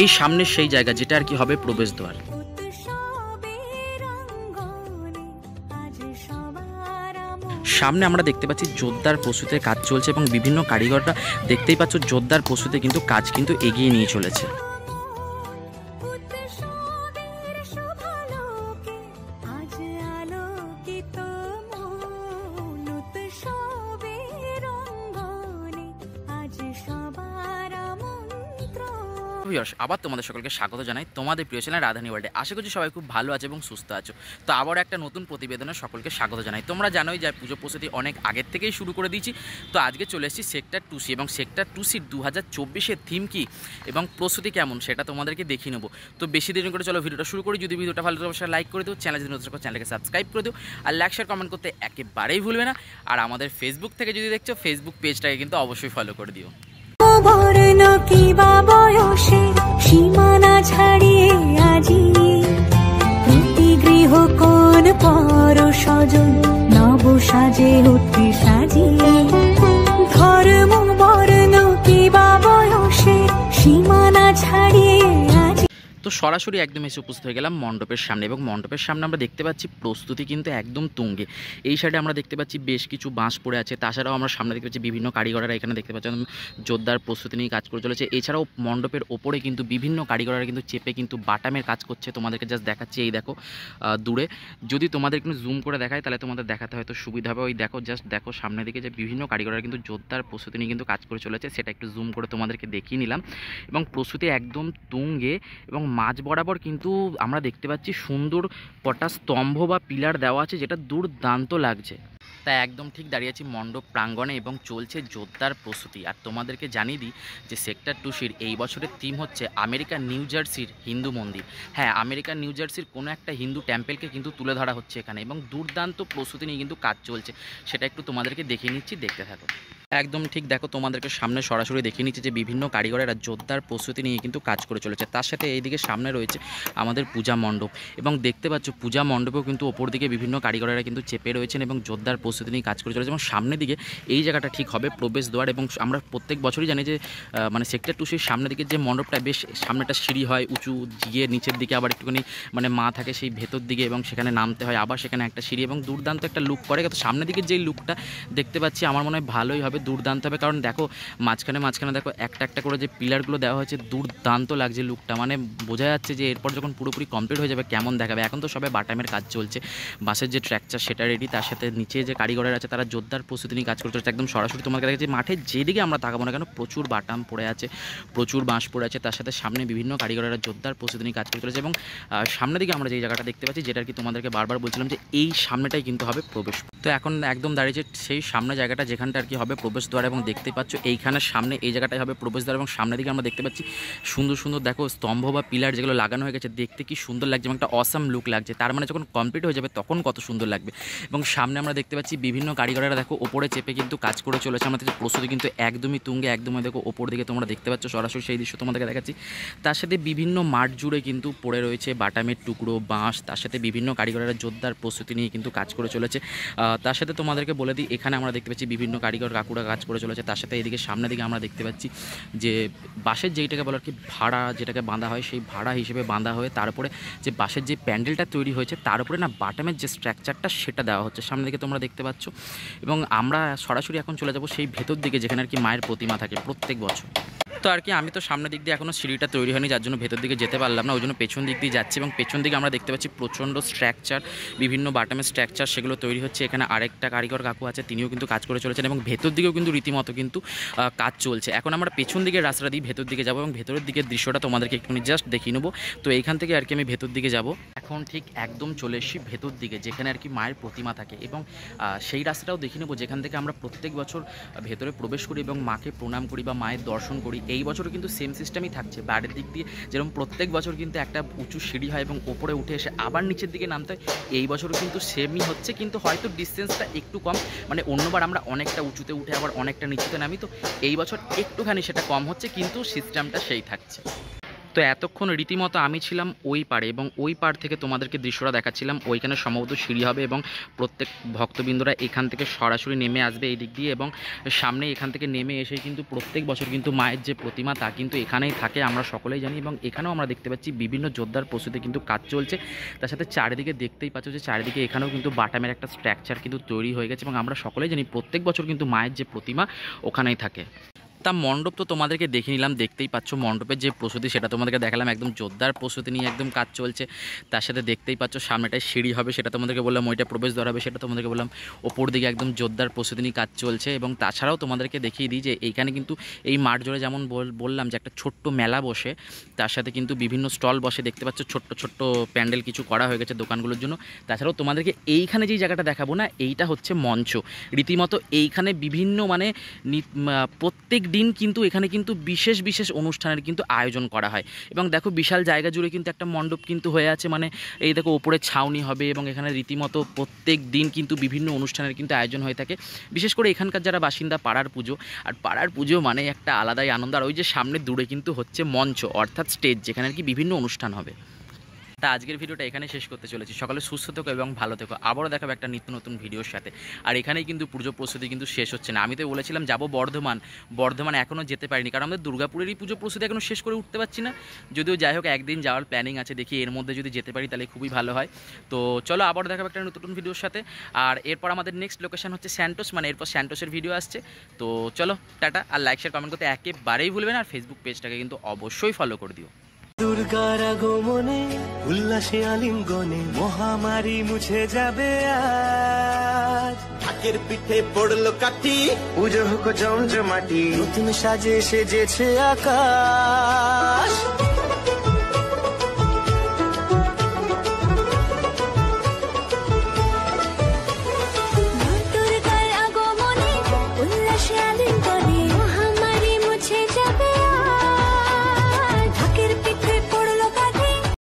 এই সামনের সেই জায়গা যেটা আর কি হবে প্রবেশদ্বার। সামনে আমরা দেখতে পাচ্ছি জোরদার প্রস্তুতিতে কাজ চলছে এবং বিভিন্ন কারিগররা দেখতেই পাচ্ছ জোরদার প্রস্তুতিতে কিন্তু কাজ কিন্তু এগিয়ে নিয়ে চলেছে। আবার তোমাদের সকলকে স্বাগত জানাই তোমাদের প্রিয় চ্যানেল রাধানী ওয়ার্ল্ডে। আশা করছি সবাই খুব ভালো আছে এবং সুস্থ আছো। তো আবার একটা নতুন প্রতিবেদনে সকলকে স্বাগত জানাই। তোমরা জানোই যে পুজো প্রস্তুতি অনেক আগের থেকেই শুরু করে দিয়েছি। তো আজকে চলে এসেছি সেক্টর 2C এবং সেক্টর 2Cর 2024-এর থিম কী এবং প্রস্তুতি কেমন সেটা তোমাদেরকে দেখিয়ে নেবো। তো বেশি দেরি করে চলো ভিডিওটা শুরু করি। যদি ভিডিওটা ভালো লাগে অবশ্যই লাইক করে দিও, চ্যানেল যদি নতুন চ্যানেলকে সাবস্ক্রাইব করে দিও, আর লাইক শেয়ার কমেন্ট করতে একেবারেই ভুলবে না। আর আমাদের ফেসবুক থেকে যদি দেখছো ফেসবুক পেজটাকে কিন্তু অবশ্যই ফলো করে দিও। সীমানা ছাড়িয়ে আজি প্রতি গৃহ কোন পর স্বজন নব সাজে উঠতে সাজিয়ে ধর্ম বর্ণ কিবা বয়সে সীমানা ছাড়িয়ে আজি। তো সরাসরি একদম এসে উপস্থিত হয়ে গেলাম মণ্ডপের সামনে এবং মণ্ডপের সামনে আমরা দেখতে পাচ্ছি প্রস্তুতি কিন্তু একদম তুঙ্গে। এই সাইডে আমরা দেখতে পাচ্ছি বেশ কিছু বাঁশ পড়ে আছে, তাছাড়াও আমরা সামনে দেখতে পাচ্ছি বিভিন্ন কারিগররা এখানে দেখতে পাচ্ছি জোরদার প্রস্তুতি নিয়ে কাজ করে চলেছে। এছাড়াও মণ্ডপের ওপরে কিন্তু বিভিন্ন কারিগররা কিন্তু চেপে কিন্তু বাটামের কাজ করছে। তোমাদেরকে জাস্ট দেখাচ্ছি, এই দেখো দূরে যদি তোমাদের কিন্তু জুম করে দেখায় তাহলে তোমাদের দেখাতে হয়তো সুবিধা হবে। ওই দেখো জাস্ট দেখো সামনের দিকে যে বিভিন্ন কারিগররা কিন্তু জোরদার প্রস্তুতি নিয়ে কিন্তু কাজ করে চলেছে, সেটা একটু জুম করে তোমাদেরকে দেখিয়ে নিলাম। এবং প্রস্তুতি একদম তুঙ্গে এবং মাঝ বরাবর কিন্তু আমরা দেখতে পাচ্ছি সুন্দর কটা স্তম্ভ বা পিলার দেওয়া আছে, যেটা দুর্দান্ত লাগছে। তাই একদম ঠিক দাঁড়িয়ে আছি মণ্ডপ প্রাঙ্গণে এবং চলছে জোরদার প্রস্তুতি। আর তোমাদেরকে জানিয়ে দিই যে সেক্টর 2Cর এই বছরের থিম হচ্ছে আমেরিকান নিউ জার্সির হিন্দু মন্দির। হ্যাঁ, আমেরিকান নিউ জার্সির কোনো একটা হিন্দু টেম্পেলকে কিন্তু তুলে ধরা হচ্ছে এখানে এবং দুর্দান্ত প্রস্তুতি নিয়ে কিন্তু কাজ চলছে, সেটা একটু তোমাদেরকে দেখিয়ে নিচ্ছি, দেখতে থাকো। একদম ঠিক দেখো তোমাদেরকে সামনে সরাসরি দেখিয়ে নিচ্ছে যে বিভিন্ন কারিগরেরা জোরদার প্রস্তুতি নিয়ে কিন্তু কাজ করে চলেছে। তার সাথে এইদিকে সামনে রয়েছে আমাদের পূজা মণ্ডপ এবং দেখতে পাচ্ছ পূজা মণ্ডপেও কিন্তু ওপর দিকে বিভিন্ন কারিগরেরা কিন্তু চেপে রয়েছেন এবং জোরদার প্রস্তুতি নিয়ে কাজ করে চলেছে। এবং সামনের দিকে এই জায়গাটা ঠিক হবে প্রবেশদ্বার। এবং আমরা প্রত্যেক বছরই জানি যে মানে সেক্টর 2Cর সামনের দিকে যে মণ্ডপটা বেশ সামনেটা সিঁড়ি হয় উঁচু, গিয়ে নিচের দিকে আবার একটুখানি মানে মা থাকে সেই ভেতর দিকে এবং সেখানে নামতে হয়, আবার সেখানে একটা সিঁড়ি এবং দুর্দান্ত একটা লুক করে। তো সামনের দিকে যেই লুকটা দেখতে পাচ্ছি আমার মনে হয় ভালোই হবে, দুর্দান্ত হবে। কারণ দেখো মাঝখানে দেখো একটা একটা করে যে পিলারগুলো দেওয়া হয়েছে, দুর্দান্ত লাগছে লুকটা। মানে বোঝা যাচ্ছে যে এরপর যখন পুরোপুরি কমপ্লিট হয়ে যাবে কেমন দেখাবে। এখন তো সবে বাটামের কাজ চলছে, বাসের যে ট্র্যাকচার সেটা রেডি, তার সাথে নিচে যে কারিগরের আছে তারা জোরদার প্রস্তুতি নিয়ে কাজ করতে চলছে। একদম সরাসরি তোমাকে দেখা যাচ্ছে মাঠে যেদিকে আমরা তাকাবো না কেন প্রচুর বাটাম পড়ে আছে, প্রচুর বাঁশ পড়ে আছে, তার সাথে সামনে বিভিন্ন কারিগরেরা জোরদার প্রস্তুতি নিয়ে কাজ করতে চলেছে। এবং সামনের দিকে আমরা যে জায়গাটা দেখতে পাচ্ছি, যেটা কি তোমাদেরকে বারবার বলছিলাম যে এই সামনেটাই কিন্তু হবে প্রবেশ। তো এখন একদম দাঁড়িয়েছে সেই সামনে জায়গাটা যেখানটা আর কি হবে প্রবেশদ্বার এবং দেখতে পাচ্ছ এইখানের সামনে এই জায়গাটাই হবে প্রবেশদ্বার। এবং সামনের দিকে আমরা দেখতে পাচ্ছি সুন্দর সুন্দর দেখো স্তম্ভ বা পিলার যেগুলো লাগানো হয়ে গেছে, দেখতে কি সুন্দর লাগছে এবং একটা অসাম লুক লাগছে। তার মানে যখন কমপ্লিট হয়ে যাবে তখন কত সুন্দর লাগবে। এবং সামনে আমরা দেখতে পাচ্ছি বিভিন্ন কারিগরেরা দেখো ওপরে চেপে কিন্তু কাজ করে চলেছে। আমাদের প্রস্তুতি কিন্তু একদমই তুঙ্গে, একদমই দেখো ওপর দিকে তোমরা দেখতে পাচ্ছ সরাসরি সেই দৃশ্য তোমাদেরকে দেখাচ্ছি। তার সাথে বিভিন্ন মাঠ জুড়ে কিন্তু পড়ে রয়েছে বাটামের টুকরো, বাঁশ, তার সাথে বিভিন্ন কারিগরেরা জোরদার প্রস্তুতি নিয়ে কিন্তু কাজ করে চলেছে। তার সাথে তোমাদেরকে বলে দিই এখানে আমরা দেখতে পাচ্ছি বিভিন্ন কারিগর কাকুরা কাজ করে চলেছে। তার সাথে এদিকে সামনের দিকে আমরা দেখতে পাচ্ছি যে বাঁশের যেইটাকে বলার কি ভাড়া যেটাকে বাঁধা হয়, সেই ভাড়া হিসেবে বাঁধা হয়ে তারপরে যে বাঁশের যে প্যান্ডেলটা তৈরি হয়েছে তার উপরে না বাটামের যে স্ট্রাকচারটা সেটা দেওয়া হচ্ছে, সামনের দিকে তোমরা দেখতে পাচ্ছ। এবং আমরা সরাসরি এখন চলে যাব সেই ভেতর দিকে যেখানে আর কি মায়ের প্রতিমা থাকে প্রত্যেক বছর। তো আর কি আমি তো সামনের দিক দিয়ে এখনও সিঁড়িটা তৈরি হয়নি, যার জন্য ভেতর দিকে যেতে পারলাম না, ওই জন্য পেছন দিক দিয়ে যাচ্ছি। এবং পেছন দিকে আমরা দেখতে পাচ্ছি প্রচণ্ড স্ট্রাকচার, বিভিন্ন বাটামের স্ট্রাকচার সেগুলো তৈরি হচ্ছে। এখানে আরেকটা কারিগর কাকু আছে, তিনিও কিন্তু কাজ করে চলেছেন এবং ভেতর দিকেও কিন্তু রীতিমতো কিন্তু কাজ চলছে। এখন আমরা পেছন দিকে রাস্তা দিয়ে ভেতর দিকে যাবো এবং ভেতরের দিকের দৃশ্যটা তোমাদেরকে একটুখানি জাস্ট দেখিয়ে নেবো। তো এইখান থেকে আর কি আমি ভেতর দিকে যাব। এখন ঠিক একদম চলে এসেছি ভেতর দিকে যেখানে আর কি মায়ের প্রতিমা থাকে এবং সেই রাস্তাটাও দেখিয়ে নেবো যেখান থেকে আমরা প্রত্যেক বছর ভেতরে প্রবেশ করি এবং মাকে প্রণাম করি বা মায়ের দর্শন করি। এই বছরও কিন্তু সেম সিস্টেমই থাকছে। বাইরের দিক দিয়ে যেরকম প্রত্যেক বছর কিন্তু একটা উঁচু সিঁড়ি হয় এবং ওপরে উঠে এসে আবার নিচের দিকে নামতে হয়, এই বছরও কিন্তু সেমই হচ্ছে, কিন্তু হয়তো ডিস্টেন্সটা একটু কম। মানে অন্যবার আমরা অনেকটা উঁচুতে উঠে আবার অনেকটা নিচুতে নামি, তো এই বছর একটুখানি সেটা কম হচ্ছে, কিন্তু সিস্টেমটা সেই থাকছে। তো এতক্ষণ রীতিমতো আমি ছিলাম ওই পাড়ে এবং ওই পাড় থেকে তোমাদেরকে দৃশ্যটা দেখাচ্ছিলাম। ওইখানে সম্ভবত সিঁড়ি হবে এবং প্রত্যেক ভক্তবৃন্দরা এখান থেকে সরাসরি নেমে আসবে এই দিক দিয়ে এবং সামনে এখান থেকে নেমে এসে কিন্তু প্রত্যেক বছর কিন্তু মায়ের যে প্রতিমা তা কিন্তু এখানেই থাকে, আমরা সকলেই জানি। এবং এখানেও আমরা দেখতে পাচ্ছি বিভিন্ন যোদ্ধার প্রস্তুতি কিন্তু কাজ চলছে। তার সাথে চারিদিকে দেখতেই পাচ্ছ যে চারিদিকে এখানেও কিন্তু বাটামের একটা স্ট্রাকচার কিন্তু তৈরি হয়ে গেছে এবং আমরা সকলেই জানি প্রত্যেক বছর কিন্তু মায়ের যে প্রতিমা ওখানেই থাকে। তা মণ্ডপ তো তোমাদেরকে দেখে নিলাম, দেখতেই পাচ্ছ মণ্ডপের যে প্রস্তুতি সেটা তোমাদেরকে দেখালাম, একদম জোরদার প্রস্তুতি নিয়ে একদম কাজ চলছে। তার সাথে দেখতেই পাচ্ছ সামনেটায় সিঁড়ি হবে, সেটা তোমাদেরকে বললাম, ওইটা প্রবেশদ্বার হবে সেটা তোমাদেরকে বললাম। ওপর দিকে একদম জোরদার প্রস্তুতি নিয়ে কাজ চলছে। এবং তাছাড়াও তোমাদেরকে দেখিয়ে দিই যে এইখানে কিন্তু এই মাঠ জুড়ে যেমন বললাম যে একটা ছোট্ট মেলা বসে, তার সাথে কিন্তু বিভিন্ন স্টল বসে, দেখতে পাচ্ছ ছোট্ট ছোট্ট প্যান্ডেল কিছু করা হয়ে গেছে দোকানগুলোর জন্য। তাছাড়াও তোমাদেরকে এইখানে যেই জায়গাটা দেখাবো না, এইটা হচ্ছে মঞ্চ। রীতিমতো এইখানে বিভিন্ন মানে প্রত্যেক দিন কিন্তু এখানে কিন্তু বিশেষ বিশেষ অনুষ্ঠানের কিন্তু আয়োজন করা হয়। এবং দেখো বিশাল জায়গা জুড়ে কিন্তু একটা মণ্ডপ কিন্তু হয়ে আছে, মানে এই দেখো ওপরে ছাউনি হবে এবং এখানে রীতিমতো প্রত্যেক দিন কিন্তু বিভিন্ন অনুষ্ঠানের কিন্তু আয়োজন হয়ে থাকে। বিশেষ করে এখানকার যারা বাসিন্দা, পাড়ার পুজো, আর পাড়ার পুজো মানে একটা আলাদাই আনন্দ। আর ওই যে সামনে দূরে কিন্তু হচ্ছে মঞ্চ অর্থাৎ স্টেজ, যেখানে আর কি বিভিন্ন অনুষ্ঠান হবে। তা আজকের ভিডিওটা এখানে শেষ করতে চলেছি। সকালে সুস্থ থেকো এবং ভালো থেকো, আবারও দেখাবো একটা নিত্য নতুন ভিডিওর সাথে। আর এখানেই কিন্তু পুজো প্রস্তুতি কিন্তু শেষ হচ্ছে না। আমি তো বলেছিলাম যাবো বর্ধমান এখনও যেতে পারিনি, কারণ আমাদের দুর্গাপুরেরই পুজো প্রস্তুতি এখনও শেষ করে উঠতে পারছি না। যদিও যাই হোক একদিন যাওয়ার প্ল্যানিং আছে, দেখি এর মধ্যে যদি যেতে পারি তাহলে খুবই ভালো হয়। তো চলো আবারও দেখাবো একটা নতুন ভিডিওর সাথে। আর এরপর আমাদের নেক্সট লোকেশন হচ্ছে স্যান্টোস, মানে এরপর স্যান্টোসের ভিডিও আসছে। তো চলো টাটা, আর লাইক শেয়ার কমেন্ট করতে একেবারেই ভুলবে না। আর ফেসবুক পেজটাকে কিন্তু অবশ্যই ফলো করে দিও। দুর্গার আগমনে উল্লাসে আলিঙ্গনে মহামারী মুছে যাবে আজ। ঢাকের পিঠে পড়লো কাঠি, পুজো হোক জমজমাটি, নতুন সাজে সেজেছে আকাশ। দুর্গার আগমনে উল্লাসে আলিঙ্গনে